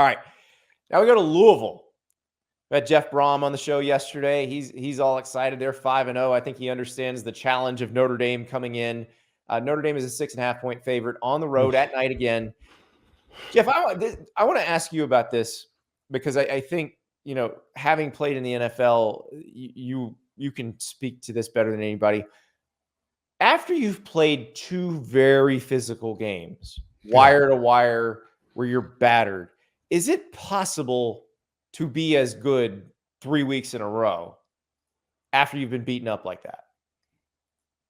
All right. Now we go to Louisville. We had Jeff Brohm on the show yesterday. He's all excited. They're 5-0. I think he understands the challenge of Notre Dame coming in. Notre Dame is a 6.5-point favorite on the road at night again. Jeff, I want to ask you about this because I think, having played in the NFL, you can speak to this better than anybody. After you've played two very physical games, wire to wire, where you're battered, is it possible to be as good 3 weeks in a row after you've been beaten up like that?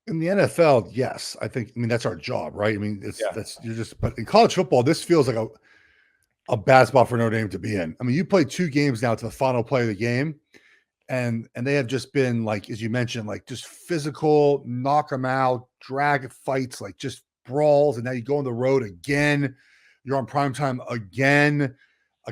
In the NFL, yes. I mean, that's our job, right? I mean, but in college football, this feels like a bad spot for Notre Dame to be in. I mean, you play 2 games now to the final play of the game, and they have just been, like, as you mentioned, like just physical, knock them out, drag fights, like just brawls. And now you go on the road again. You're on primetime again.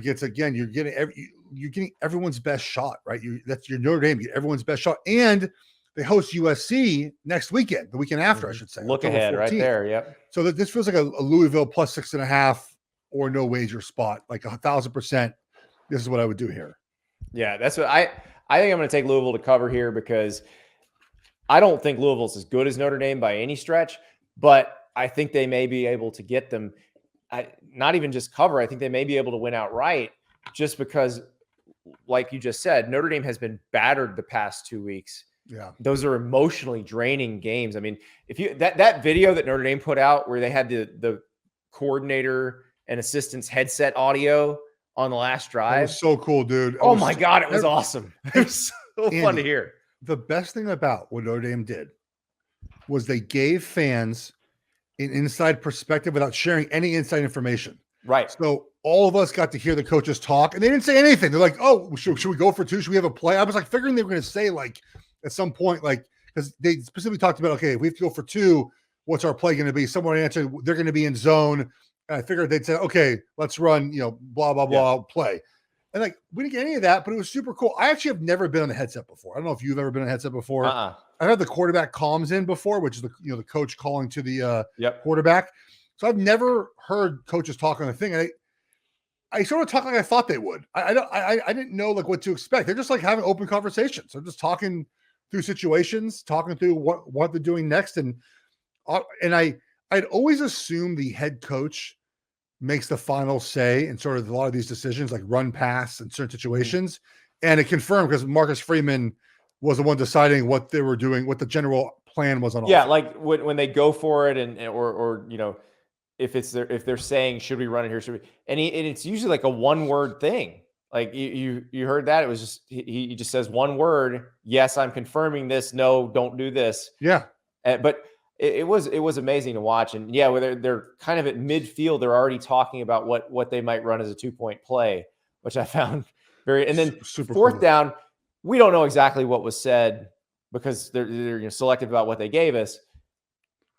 You're getting everyone's best shot, right? That's your Notre Dame. You get everyone's best shot, and they host USC next weekend, the weekend after, I should say. Look ahead, 14th. Right there. Yep. So this feels like a Louisville plus 6.5 or no wager spot, like 1,000%. This is what I would do here. Yeah, that's what I think. I'm going to take Louisville to cover here because I don't think Louisville's as good as Notre Dame by any stretch, but I think they may be able to get them. Not even just cover. I think they may be able to win outright just because, like you just said, Notre Dame has been battered the past 2 weeks. Yeah. Those are emotionally draining games. I mean, if you that video that Notre Dame put out where they had the coordinator and assistant's headset audio on the last drive. That was so cool, dude. Oh my God, it was awesome. It was so fun to hear. The best thing about what Notre Dame did was they gave fans an inside perspective without sharing any inside information. Right. So all of us got to hear the coaches talk, and they didn't say anything. They're like, "Oh, should we go for 2? Should we have a play?" I was like figuring they were going to say, like, at some point, like, because they specifically talked about, okay, if we have to go for 2, what's our play going to be? Someone answered, they're going to be in zone. And I figured they'd say, okay, let's run, blah, blah, blah, play. And like, we didn't get any of that, but it was super cool. I actually have never been on a headset before. I don't know if you've ever been on a headset before. I've had the quarterback comms in before, which is the coach calling to the quarterback. So I've never heard coaches talk on the thing. And I sort of talk like I thought they would. I didn't know like what to expect. They're just like having open conversations. They're just talking through situations, talking through what they're doing next. And I'd always assumed the head coach makes the final say in sort of a lot of these decisions, like run pass in certain situations. And it confirmed because Marcus Freeman was the one deciding what they were doing, what the general plan was on offense. Yeah, like when they go for it or if they're saying, should we run it here? Should we? And it's usually like a one-word thing. Like you heard that. It was just, he just says one word. Yes, I'm confirming this. No, don't do this. Yeah. But it was amazing to watch. And yeah, where they're kind of at midfield, they're already talking about what they might run as a 2-point play, which I found and then super fourth cool. down, we don't know exactly what was said because they're selective about what they gave us,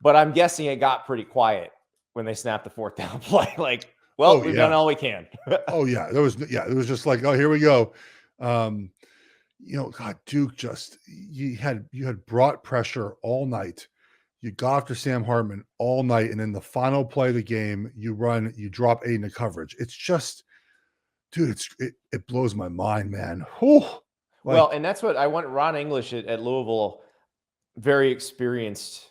but I'm guessing it got pretty quiet when they snapped the 4th down play. Like, well, we've done all we can. Oh yeah. It was just like, oh, here we go. God, Duke you had brought pressure all night. You got after Sam Hartman all night, and then the final play of the game, you drop 8 into coverage. It's just, dude, it blows my mind, man. Well, and that's what I want. Ron English at Louisville, very experienced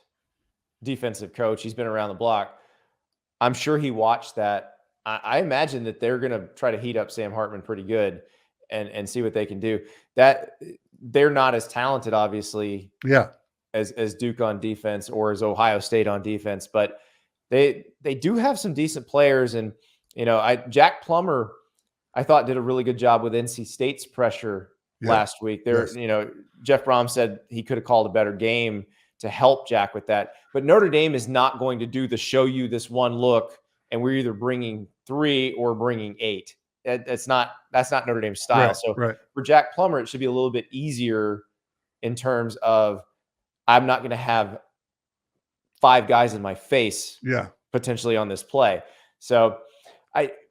defensive coach. He's been around the block. I'm sure he watched that. I imagine that they're going to try to heat up Sam Hartman pretty good and see what they can do. That they're not as talented, obviously. Yeah. As Duke on defense or as Ohio State on defense, but they do have some decent players. And, Jack Plummer, I thought did a really good job with NC State's pressure last week. Jeff Brohm said he could have called a better game to help Jack with that. But Notre Dame is not going to do the show you this one look, and we're either bringing 3 or bringing 8. That's not Notre Dame's style. For Jack Plummer, it should be a little bit easier in terms of I'm not going to have 5 guys in my face potentially on this play. So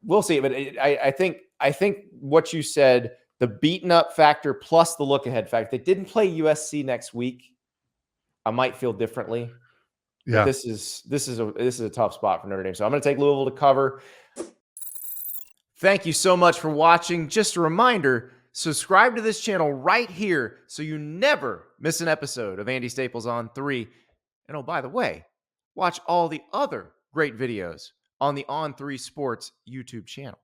we'll see. But I think what you said, the beaten up factor plus the look ahead factor, they didn't play USC next week. I might feel differently. Yeah. This is a tough spot for Notre Dame. So I'm going to take Louisville to cover. Thank you so much for watching. Just a reminder, subscribe to this channel right here so you never miss an episode of Andy Staples on 3. And oh, by the way, watch all the other great videos on the On3 Sports YouTube channel.